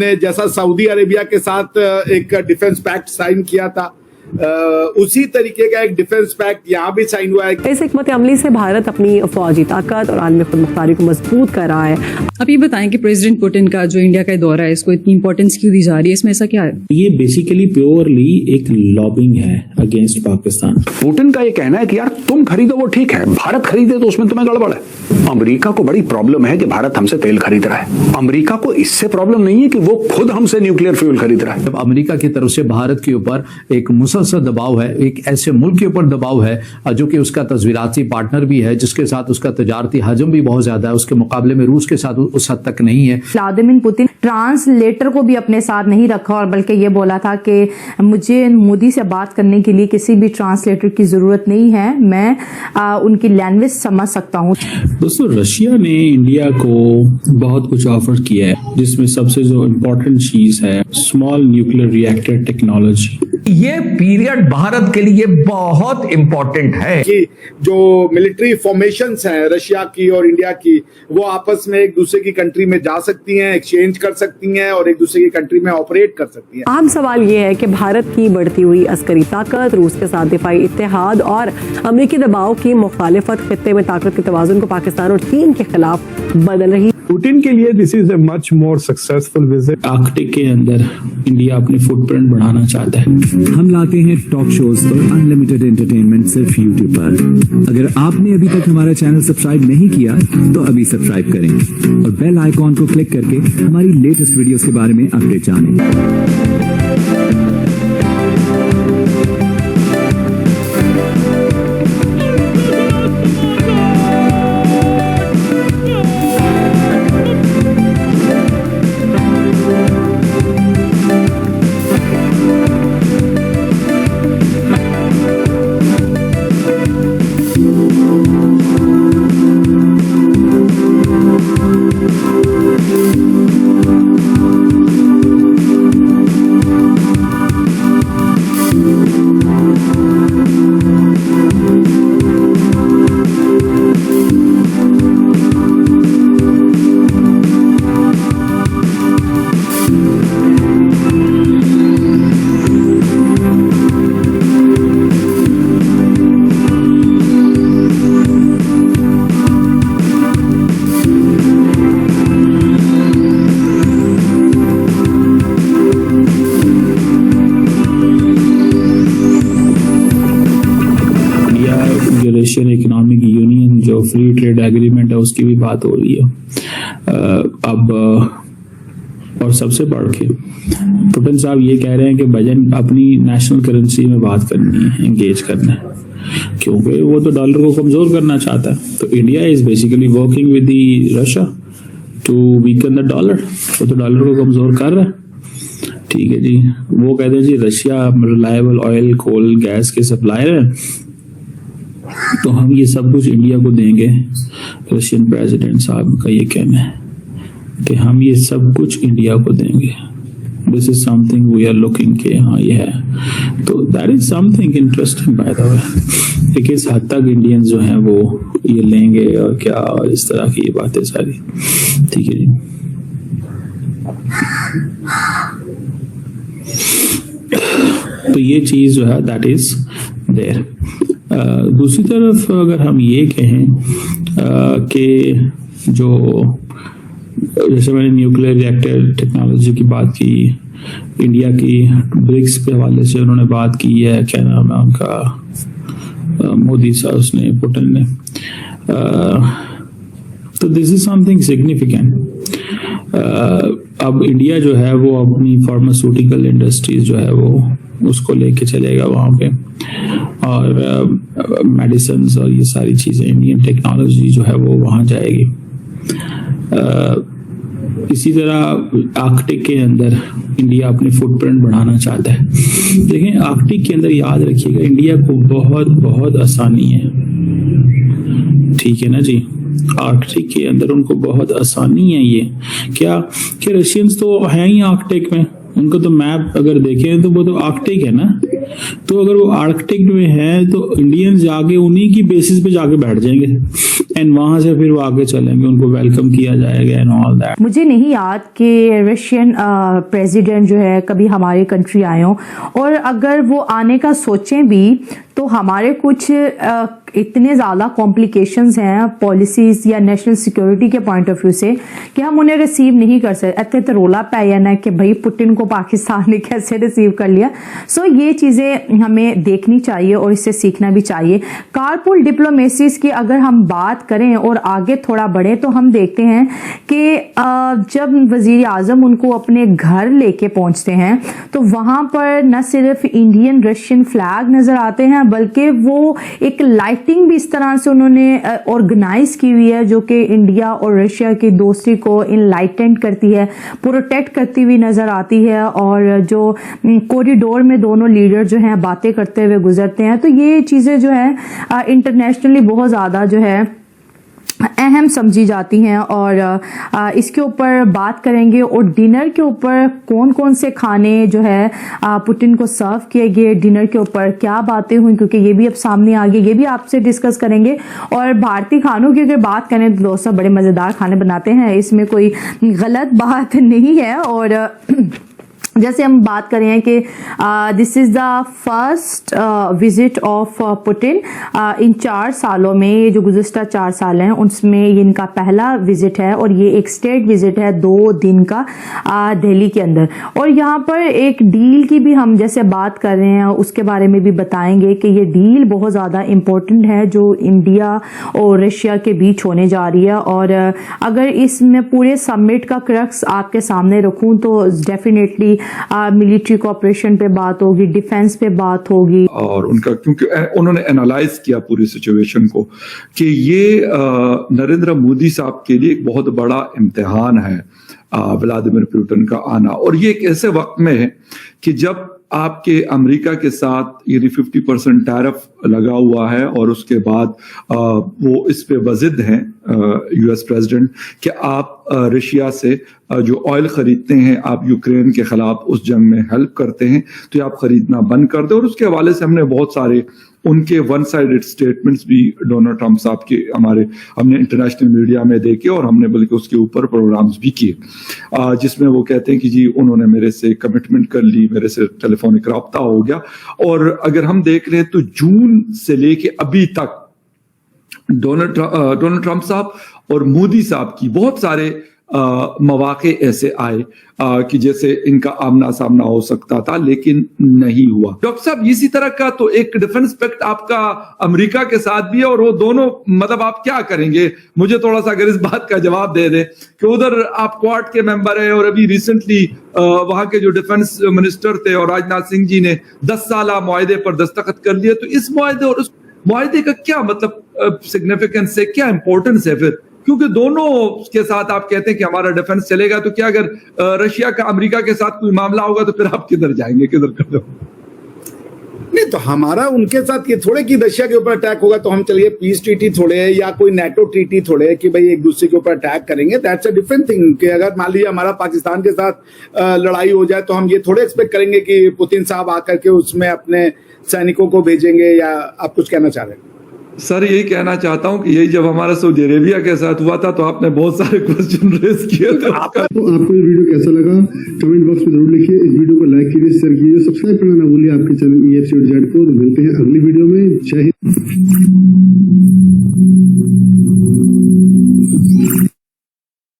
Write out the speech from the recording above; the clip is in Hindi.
हमने जैसा सऊदी अरेबिया के साथ एक डिफेंस पैक्ट साइन किया था, उसी तरीके का एक डिफेंस पैक्ट यहाँ भी साइन हुआ है। इस हिकमत अमली से भारत अपनी फौजी ताकत और आलमी खुदमुख्तारी को मजबूत कर रहा है। आप ये बताएं कि प्रेसिडेंट पुतिन का जो इंडिया का दौरा है इसको इतनी इंपॉर्टेंस क्यों दी जा रही है, इसमें ऐसा क्या है? ये बेसिकली प्योरली एक लॉबिंग है अगेंस्ट पाकिस्तान। पुतिन का ये कहना है कि यार तुम खरीदो वो ठीक है, भारत खरीदे तो उसमें तुम्हें गड़बड़ है। अमेरिका को बड़ी प्रॉब्लम है कि भारत हमसे तेल खरीद रहा है। अमेरिका को इससे प्रॉब्लम नहीं है कि वो खुद हमसे न्यूक्लियर फ्यूल खरीद रहा है। जब अमेरिका की तरफ से भारत के ऊपर एक मुसलसल दबाव है, एक ऐसे मुल्क के ऊपर दबाव है जो कि उसका तस्वीराती पार्टनर भी है, जिसके साथ उसका तजारती हजम भी बहुत ज्यादा है, उसके मुकाबले में रूस के साथ उस हद तक नहीं है। व्लादिमीर पुतिन ट्रांसलेटर को भी अपने साथ नहीं रखा और बल्कि ये बोला था कि मुझे मोदी से बात करने के लिए किसी भी ट्रांसलेटर की जरूरत नहीं है, मैं उनकी लैंग्वेज समझ सकता हूँ। दोस्तों, रशिया ने इंडिया को बहुत कुछ ऑफर किया है, जिसमें सबसे जो इम्पोर्टेंट चीज है स्मॉल न्यूक्लियर रिएक्टर टेक्नोलॉजी। ये पीरियड भारत के लिए बहुत इंपॉर्टेंट है कि जो मिलिट्री फॉर्मेशंस हैं रशिया की और इंडिया की, वो आपस में एक दूसरे की कंट्री में जा सकती हैं, एक्सचेंज कर सकती हैं और एक दूसरे की कंट्री में ऑपरेट कर सकती हैं। आम सवाल ये है कि भारत की बढ़ती हुई अस्करी ताकत, रूस के साथ दिफाई इत्तेहाद और अमेरिकी दबाव की मुखालिफत खित्ते में ताकत के तवाज़ुन को पाकिस्तान और चीन के खिलाफ बदल रही। पुतिन के लिए this is a much more successful visit. Arctic के अंदर इंडिया अपनी फुटप्रिंट बढ़ाना चाहता है। हम लाते हैं टॉक शोज और अनलिमिटेड एंटरटेनमेंट सिर्फ यूट्यूब पर। अगर आपने अभी तक हमारा चैनल सब्सक्राइब नहीं किया तो अभी सब्सक्राइब करें और बेल आइकॉन को क्लिक करके हमारी लेटेस्ट वीडियोस के बारे में अपडेट जानें। रशियन इकोनॉमिक यूनियन जो फ्री ट्रेड एग्रीमेंट है उसकी भी बात हो रही है अब। और सबसे बढ़ के पुतिन साहब ये कह रहे हैं कि बजट अपनी नेशनल करेंसी में बात करनी है, एंगेज करना है, क्योंकि वो तो डॉलर को कमजोर करना चाहता है। तो India is basically working with the Russia to weaken the dollar. वो तो डॉलर को कमजोर कर रहा है, ठीक है जी। वो कहते हैं जी रशिया रिलायबल ऑयल, कोल, गैस के सप्लायर है, तो हम ये सब कुछ इंडिया को देंगे। रशियन प्रेसिडेंट साहब का ये कहना है कि हम ये सब कुछ इंडिया को देंगे। This is something we are looking के हाँ ये है, तो that is something interesting by the way. कि किस हद तक इंडियंस जो हैं वो ये लेंगे और क्या, इस तरह की ये बातें सारी, ठीक है जी। तो ये चीज जो है दैट इज देयर। दूसरी तरफ अगर हम ये कहें कि जो जैसे मैंने न्यूक्लियर रिएक्टर टेक्नोलॉजी की बात की, इंडिया की ब्रिक्स के हवाले से उन्होंने बात की है, क्या नाम है उनका, मोदी साहब, उसने पुतिन ने, तो दिस इज समथिंग सिग्निफिकेंट। अब इंडिया जो है वो अपनी फार्मास्यूटिकल इंडस्ट्रीज जो है वो उसको लेके चलेगा वहाँ पे, और मेडिसिन और ये सारी चीज़ें, इंडियन टेक्नोलॉजी जो है वो वहाँ जाएगी। इसी तरह आर्कटिक के अंदर इंडिया अपनी फुटप्रिंट बढ़ाना चाहता है। देखें, आर्कटिक के अंदर याद रखिएगा इंडिया को बहुत बहुत आसानी है, ठीक है ना जी। आर्कटिक के अंदर उनको बहुत आसानी है। ये क्या कि रशियंस तो हैं ही आर्कटिक में, उनको तो मैप अगर देखें तो वो तो आर्कटिक है ना, तो अगर वो आर्कटिक में है तो इंडियंस जाके उन्हीं की बेसिस पे जाके बैठ जाएंगे। एंड वहां से फिर वो आगे चलेंगे, उनको वेलकम किया जाएगा एंड ऑल दैट। मुझे नहीं याद कि रशियन प्रेसिडेंट जो है कभी हमारी कंट्री आए हों, और अगर वो आने का सोचें भी तो हमारे कुछ इतने ज़्यादा कॉम्प्लिकेशंस हैं पॉलिसीज या नेशनल सिक्योरिटी के पॉइंट ऑफ व्यू से कि हम उन्हें रिसीव नहीं कर सकते। इतने तो रोला पाया ना कि भाई पुतिन को पाकिस्तान ने कैसे रिसीव कर लिया। सो ये चीज़ें हमें देखनी चाहिए और इससे सीखना भी चाहिए। कारपूल डिप्लोमेसीज की अगर हम बात करें और आगे थोड़ा बढ़े तो हम देखते हैं कि जब वजीर आजम उनको अपने घर लेके पहुंचते हैं तो वहाँ पर न सिर्फ इंडियन रशियन फ्लैग नज़र आते हैं बल्कि वो एक लाइटिंग भी इस तरह से उन्होंने ऑर्गेनाइज की हुई है जो कि इंडिया और रशिया की दोस्ती को इनलाइटेंड करती है, प्रोटेक्ट करती हुई नजर आती है। और जो कॉरिडोर में दोनों लीडर जो हैं बातें करते हुए गुजरते हैं, तो ये चीज़ें जो है इंटरनेशनली बहुत ज़्यादा जो है अहम समझी जाती हैं। और इसके ऊपर बात करेंगे और डिनर के ऊपर कौन कौन से खाने जो है पुतिन को सर्व किए गए, डिनर के ऊपर क्या बातें हुई, क्योंकि ये भी अब सामने आ गई, ये भी आपसे डिस्कस करेंगे। और भारतीय खानों की अगर बात करें तो दोस्तों बड़े मज़ेदार खाने बनाते हैं, इसमें कोई गलत बात नहीं है। और जैसे हम बात करें कि this is the first visit of Putin in 4 सालों में, ये जो गुज़िश्ता 4 साल हैं उसमें ये इनका पहला विजिट है और ये एक स्टेट विजिट है 2 दिन का दिल्ली के अंदर। और यहाँ पर एक डील की भी हम जैसे बात कर रहे हैं उसके बारे में भी बताएंगे कि ये डील बहुत ज़्यादा इम्पोर्टेंट है जो इंडिया और रशिया के बीच होने जा रही है। और अगर इसमें पूरे समिट का क्रक्स आपके सामने रखूँ तो डेफिनेटली मिलिट्री कोऑपरेशन पे बात होगी, डिफेंस पे बात होगी। और उनका क्योंकि उन्होंने एनालाइज किया पूरी सिचुएशन को कि ये नरेंद्र मोदी साहब के लिए एक बहुत बड़ा इम्तिहान है व्लादिमीर पुतिन का आना। और ये एक ऐसे वक्त में है कि जब आपके अमेरिका के साथ ये 50% टैरिफ लगा हुआ है और उसके बाद वो इस पे वजिद हैं यूएस प्रेसिडेंट कि आप रशिया से जो ऑयल खरीदते हैं, आप यूक्रेन के खिलाफ उस जंग में हेल्प करते हैं, तो ये आप खरीदना बंद कर दें। और उसके हवाले से हमने बहुत सारे उनके वन साइडेड स्टेटमेंट्स भी डोनाल्ड ट्रंप साहब के हमने इंटरनेशनल मीडिया में देखे और हमने बल्कि उसके ऊपर प्रोग्राम्स भी किए जिसमें वो कहते हैं कि जी उन्होंने मेरे से कमिटमेंट कर ली, मेरे से टेलीफोनिक रब्ता हो गया। और अगर हम देख रहे हैं तो जून से लेके अभी तक डोनाल्ड ट्रंप साहब और मोदी साहब की बहुत सारे मौके ऐसे आए कि जैसे इनका आमना सामना हो सकता था लेकिन नहीं हुआ। डॉक्टर साहब इसी तरह का तो एक डिफेंस पैक्ट आपका अमेरिका के साथ भी है और वो दोनों मतलब आप क्या करेंगे? मुझे थोड़ा सा अगर इस बात का जवाब दे दें कि उधर आप क्वाड के मेंबर हैं और अभी रिसेंटली वहां के जो डिफेंस मिनिस्टर थे और राजनाथ सिंह जी ने 10 साला मुआहदे पर दस्तखत कर लिए, तो इस मुआहदे और उस मुआहदे का क्या मतलब सिग्निफिकेंस है, क्या इंपॉर्टेंस है फिर? क्योंकि दोनों के साथ आप कहते हैं कि हमारा डिफेंस चलेगा, तो क्या अगर रशिया का अमेरिका के साथ कोई मामला होगा तो फिर आप किधर जाएंगे, किधर कर दो? नहीं तो हमारा उनके साथ ये थोड़े कि रशिया के ऊपर अटैक होगा तो हम चलिए पीस ट्रीटी थोड़े या कोई नेटो ट्रीटी थोड़े कि भाई एक दूसरे के ऊपर अटैक करेंगे। दैट्स अ डिफरेंट थिंग कि अगर मान लीजिए हमारा पाकिस्तान के साथ लड़ाई हो जाए तो हम ये थोड़े एक्सपेक्ट करेंगे कि पुतिन साहब आकर के उसमें अपने सैनिकों को भेजेंगे, या आप कुछ कहना चाह रहे हैं? सर यही कहना चाहता हूं कि यही जब हमारा सऊदी अरेबिया के साथ हुआ था तो आपने बहुत सारे क्वेश्चन रेज किए थे। आपको ये वीडियो कैसा लगा कमेंट बॉक्स में जरूर लिखिए। इस वीडियो को लाइक कीजिए, शेयर कीजिए, सब्सक्राइब करना ना भूलिए आपके चैनल EFC को। मिलते हैं अगली वीडियो में। जय हिंद।